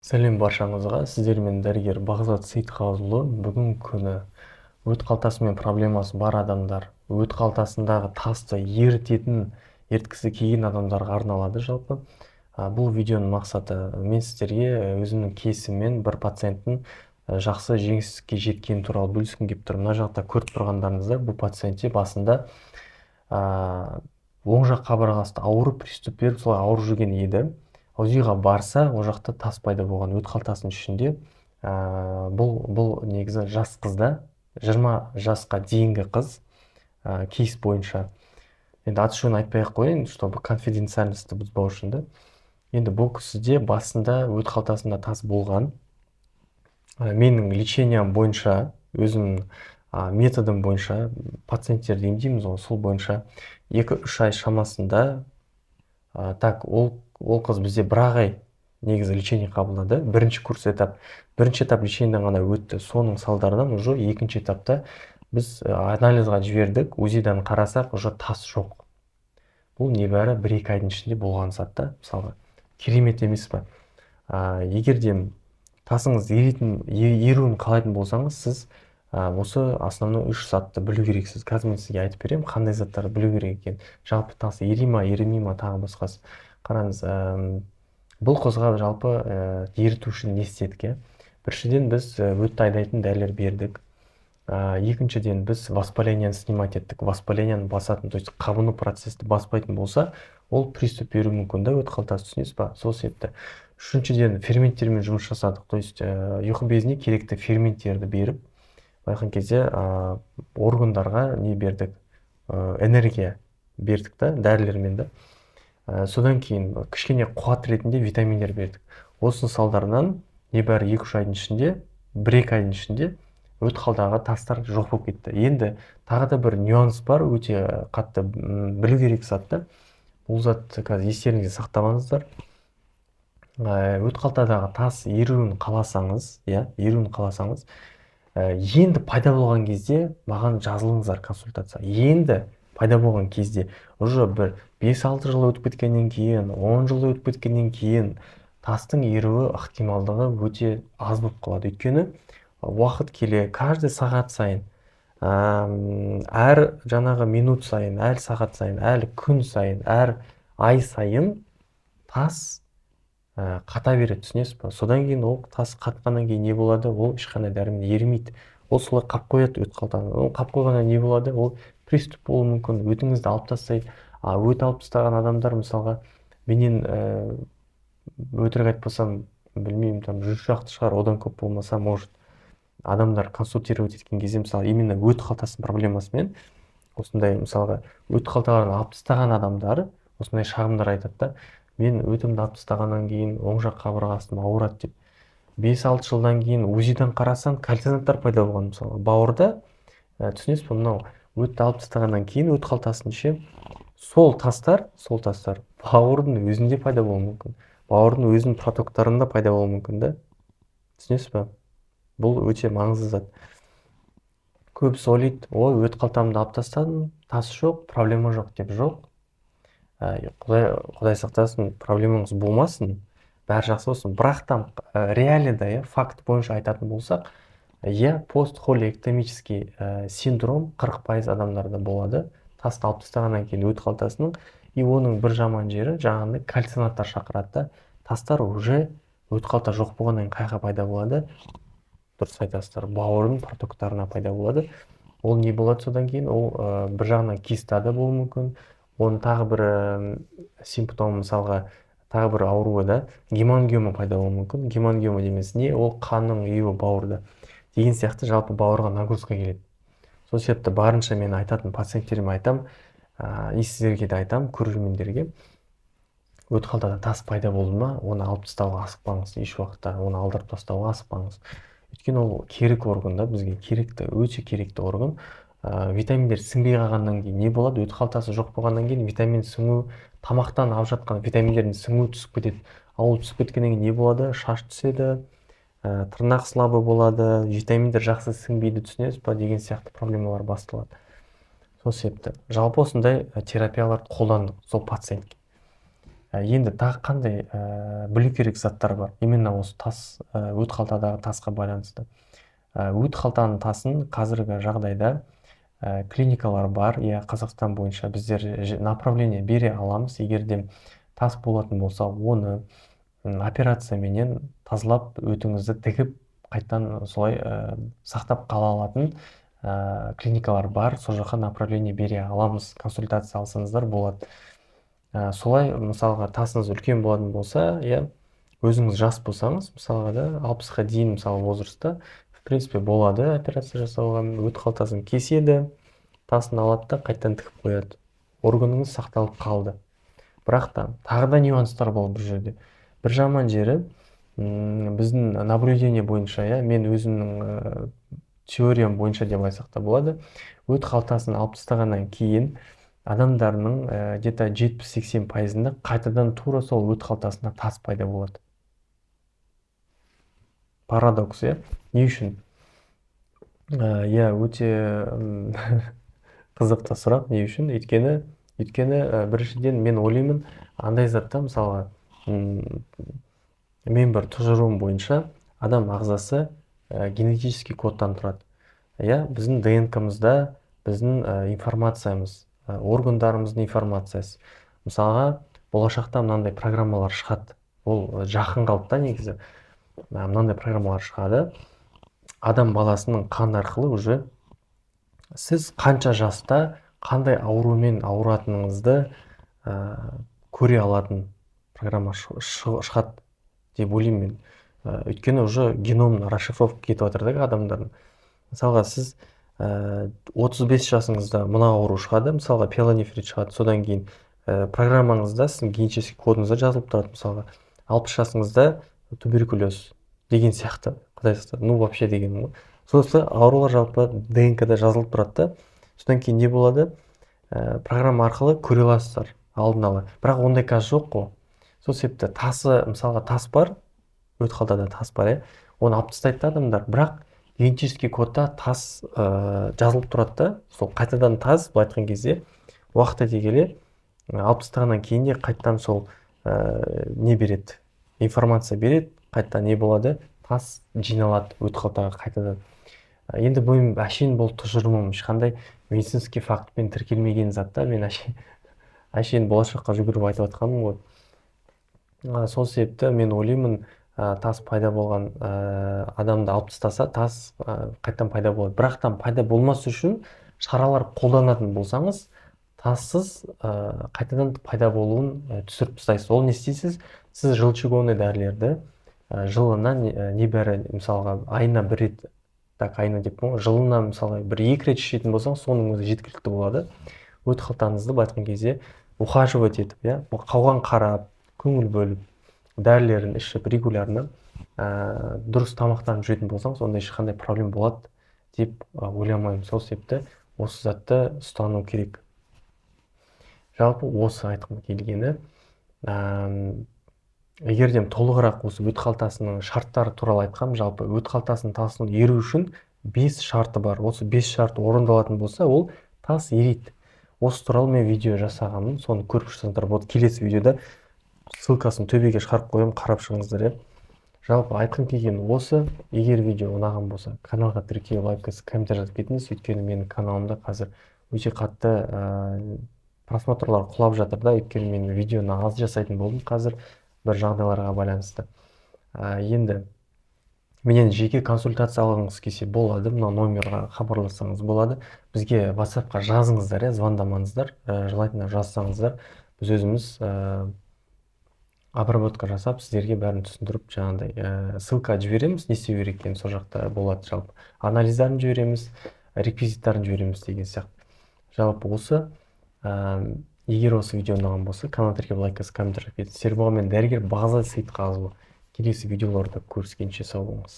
Сәлем баршаңызға, сіздермен дәрігер Бағзат Сейітқазұлы. Бүгін күні өт қалтасымен проблемасы бар адамдар, өт қалтасындағы тасты еріткісі келген адамдарға арналады жалпы. Бұл видеоның мақсаты мен сіздерге өзімнің кейсіммен бір пациенттің жақсы жеңіске жеткені туралы бөліскім келіп тұр. Мына жақта көріп тұрғандарыңызда бұл пациентте басында оң жақ қабырғасы ауырып, приступ беріп, солай ауырып жүрген еді. УЗИ-ға барса, ол жақта тас пайда болған өт қалтасының ішінде. Бұл негізі жас қызда, 20 жасқа дейінгі қыз, кейс бойынша. Енді аты жөнін айтпай-ақ қояйын, чтобы конфиденциальностьті бұзбау үшін да. Енді бұл кісіде басында өт қалтасында тас болған. Менің лечениям бойынша, өзімнің методым бойынша, пациенттерді емдейміз ғой, сол бойынша 2-3 ай шамасында, ол қыз бізде бір ай негізі лечение қабылдады. Бірінші этап лечениеден ғана өтті. Соның салдарынан уже екінші этапта біз анализға жібердік. УЗИ-дан қарасақ, уже тас жоқ. Бұл небәрі 1-2 айдың ішінде болған затта, мысалға. Керемет емес па? Егер де тасыңыз еруін қалайтын болсаңыз, сіз осы основной 3 затты білу керексіз. Қазір мен сізге айтып беремін, қандай заттарды білу керек екен. Жалпы тас ери ма, ерімей ма, тағы басқасы. Қараңыз, бұл қызға жалпы еріту үшін не істедік? Біріншіден біз өтті айдайтын дәрілер бердік. Екіншіден біз воспаленияны снимать еттік. Воспаленияны басатын, то есть қабыну процесті баспайтын болса, ол приступ беру мүмкін да, өт қалтасы, түсінесіз ба? Сол себепті. Үшіншіден ферменттермен жұмыс жасадық. То есть ұйқы безіне керекті ферменттерді беріп, байқаған кезде органдарға не бердік? Энергия бердік та, дәрілермен да. Содан кейін кішкене қуат ретінде витаминдер бердік. Осының салдарынан небәрі 2-3 айдың ішінде, 1-2 айдың ішінде өт қалтаға тастар жоқ болып кетті. Енді тағы да бір нюанс бар, өте қатты білу керек затты. Бұл затты қазір естеріңізде сақтағаныңыздар. Өт қалтадағы тас еруін қаласаңыз, енді пайда болған кезде маған жазылыңыздар консультация. Енді пайда болған кезде уже бір 5-6 жыл өтіп кеткеннен кейін, 10 жыл өтіп кеткеннен кейін тастың еруі ықтималдығы өте аз болып қалады. Өйткені уақыт келе, каждый сағат сайын, әр жаңағы минут сайын, әр сағат сайын, әр күн сайын, әр ай сайын тас қата береді, түсінесіз ба? Содан кейін ол тас қатқаннан кейін не болады? Ол ешқандай дәрімен ерімейді. Ол солай қап қояды өт қалтаны. Ол қап қойғаннан не болады? Ол приступ болуы мүмкін, өтіңізді алып тастайды. Өт алып тастаған адамдар, мысалға, менен өтірік айтпасам, білмеймін, там 100 шақты шығар, одан көп болмаса, может, адамдар консультировать еткен кезде, мысалы, именно өт қалтасының проблемасымен, осындай, мысалға, өт қалталарын алып тастаған адамдар осындай шағымдар айтады да, мен өтімді алып тастағаннан кейін оң жақ қабырғасым ауырады деп. 5-6 жылдан кейін УЗИ-дан қарасаң, кальцинаттар пайда болған, мысалы, бауырда, түсінесіз бе, мынау өтті алып тастағаннан кейін өт қалтасын ше, сол тастар бауырдың өзінде пайда болуы мүмкін. Бауырдың өзінің протоктарында пайда болуы мүмкін да. Түсінесіз бе? Бұл өте маңызды зат. Көбісі ойлайды, ой, өт қалтамды алып тастадым, тас жоқ, проблема жоқ деп. Жоқ. Құдай сақтасын, проблемаңыз болмасын, бәрі жақсы болсын. Бірақ там реалияда, факт бойынша айтатын болсақ, постхолиэктомический синдром 40% адамдарда болады. Тасты алып тастағаннан кейін өт қалтасының, и оның бір жаман жері жаңағындай кальцинаттар шақырады да. Тастар уже өт қалта жоқ болғаннан қайға пайда болады? Дұрыс айтасыздар, бауырдың протоктарына пайда болады. Ол не болады содан кейін? Ол бір жағынан кистада болуы мүмкін. Оның тағы бір симптомы, мысалға, тағы бір ауруы да, гемангиома пайда болуы мүмкін. Гемангиома демесі не? Ол қанның ұюы бауырда. Деген сияқты жалпы бауырға нагрузка келеді. Сол себепті барынша мен айтатын пациенттеріме айтам, и сіздерге де айтам, көрермендерге, өт қалтада тас пайда болды ма, оны алып тастауға асықпаңыз, еш уақытта оны алдырып тастауға асықпаңыз. Өйткені ол керек орган да, бізге керекті, өте керекті орган. Витаминдер сіңбей қалғаннан кейін не болады? Өт қалтасы жоқ болғаннан кейін витамин сіңу, тамақтан алып жатқан витаминдердің сіңуі түсіп кетеді. Ол түсіп кеткеннен кейін не болады? Шаш түседі, тырнақ слабы болады, витаминдер жақсы сіңбейді, түсінесіз ба, деген сияқты проблемалар басталады. Сол себепті жалпы осындай терапияларды қолдандық сол пациентке. Енді тағы қандай білу керек заттар бар именно осы тас, өт қалтадағы тасқа байланысты. Өт қалтаның тасын қазіргі жағдайда клиникалар бар. Қазақстан бойынша біздер направление бере аламыз. Егер де тас болатын болса, оны операцияменен тазалап, өтіңізді тігіп, қайттан солай сақтап қала алатын клиникалар бар. Сол жаққа направление бере аламыз. Консультация алсаңыздар болады. Солай, мысалға, тасыңыз үлкен болатын болса, өзіңіз жас болсаңыз, мысалға да 60-қа дейін, мысалы, возрастта, в принципе, болады операция жасауға. Өт қалтасын кеседі, тасын алады да қайттан тігіп қояды. Органыңыз сақталып қалды. Бірақ та тағы да нюанстар бар бұл жерде. Бір жаман жері, біздің наблюдение бойынша, мен өзімнің теориям бойынша деп айтсақ та болады, өт қалтасын алып тастағаннан кейін адамдарының где-то 70-80%-ында қайтадан тура сол өт қалтасында тас пайда болады. Парадокс, не үшін? Өте қызықты сұрақ, не үшін? Өйткені біріншіден мен ойлаймын, андай затта, мысалға, мен бір тұжырым бойынша адам ағзасы генетический кодтан тұрады. Біздің ДНК-мызда біздің информациямыз, органдарымыздың информациясы. Мысалға, болашақта мынандай программалар шығады. Ол жақын қалды да негізі. Мынандай программалар шығады. Адам баласының қан арқылы уже сіз қанша жаста қандай аурумен ауыратыныңызды көре алатын программа шығады деп ойлаймын мен. Өйткені уже геномның расшифровка кетіп жатыр да адамдардың. Мысалға, сіз 35 жасыңызда мына ауру шығады, мысалға пиелонефрит шығады, содан кейін программаңызда сіздің генетический кодыңызда жазылып тұрады, мысалға 60 жасыңызда туберкулез деген сияқты, құдай сақтасын, вообще деген ғой. Сосын аурулар жалпы ДНК-да жазылып тұрады да, содан кейін не болады? Программа арқылы көре аласыздар алдын ала. Бірақ ондай қазір жоқ қой. Сол себепті тасы, мысалға, тас бар, өт қалтада тас бар, оны алып тастайды адамдар, бірақ генетический кодта тас жазылып тұрады да, сол қайтадан тас, былай айтқан кезде, уақыт өте келе алып тастағаннан кейін де қайттан сол не береді, информация береді, қайттан не болады, тас жиналады өт қалтаға қайтадан. Енді бұл әшейін бұл тұжырымым, ешқандай медицинский фактпен тіркелмеген затта, мен әшейін болашаққа жүгіріп айтып жатқаным ғой. Сол себепті мен ойлаймын, тас пайда болған адамды алып тастаса, тас қайттан пайда болады. Бірақтан пайда болмас үшін шаралар қолданатын болсаңыз, тассыз қайтадан пайда болуын түсіріп тастайсыз. Ол не істейсіз? Сіз желчегонный дәрілерді жылына небәрі, мысалға, айына бір рет, айына деп қойған, жылына мысалға бір 2 рет ішетін болсаңыз, соның өзі жеткілікті болады. Өт қалтаңызды айтқан кезде ухаживать етіп, қауған қарап, көңіл бөліп, дәрілерін ішіп, регулярно дұрыс тамақтанып жүретін болсаңыз, онда ешқандай проблема болады деп ойламаймын. Сол себепті осы затты ұстану керек. Жалпы осы айтқым келгені, егерден толығырақ осы өт қалтасының шарттары туралы айтқам, жалпы өт қалтасының тасын еру үшін 5 шарты бар. Осы 5 шарты орындалатын болса, ол тас ериді. Осы туралы мен видео жасағанмын, соны көріп шықсаңдар болады. Келесі видеода ссылкасын төбеге шығарып қоямын, қарап шығыңыздар. Жалпы айтқым келген осы. Егер видео ұнаған болса, каналға тіркеліп, лайк, комментарий жазып кетіңіз. Өйткені менің каналымда қазір өте қатты просмотрлар құлап жатыр да, өйткені мен видеоны аз жасайтын болдым қазір бір жағдайларға байланысты. Енді менен жеке консультация алғыңыз келсе болады, мына номерға хабарлассаңыз болады. Бізге WhatsApp-қа жазыңыздар, звондамаңыздар, желательно жазсаңыздар. Біз өзіміз обработка жасап, сіздерге бәрін түсіндіріп, жаңағыдай ссылка жібереміз, не істеу керек екенін сол жақта болады жалпы. Анализдарын жібереміз, реквизиттарын жібереміз деген сияқты. Жалпы осы, егер осы видео ұнаған болса, канал тіркеліп, лайк, комментарий жазып кетіңіз. Серік болған мен дәрігер Бағзат Сейітқазы. Келесі видеоларда көріскенше сау болыңыз.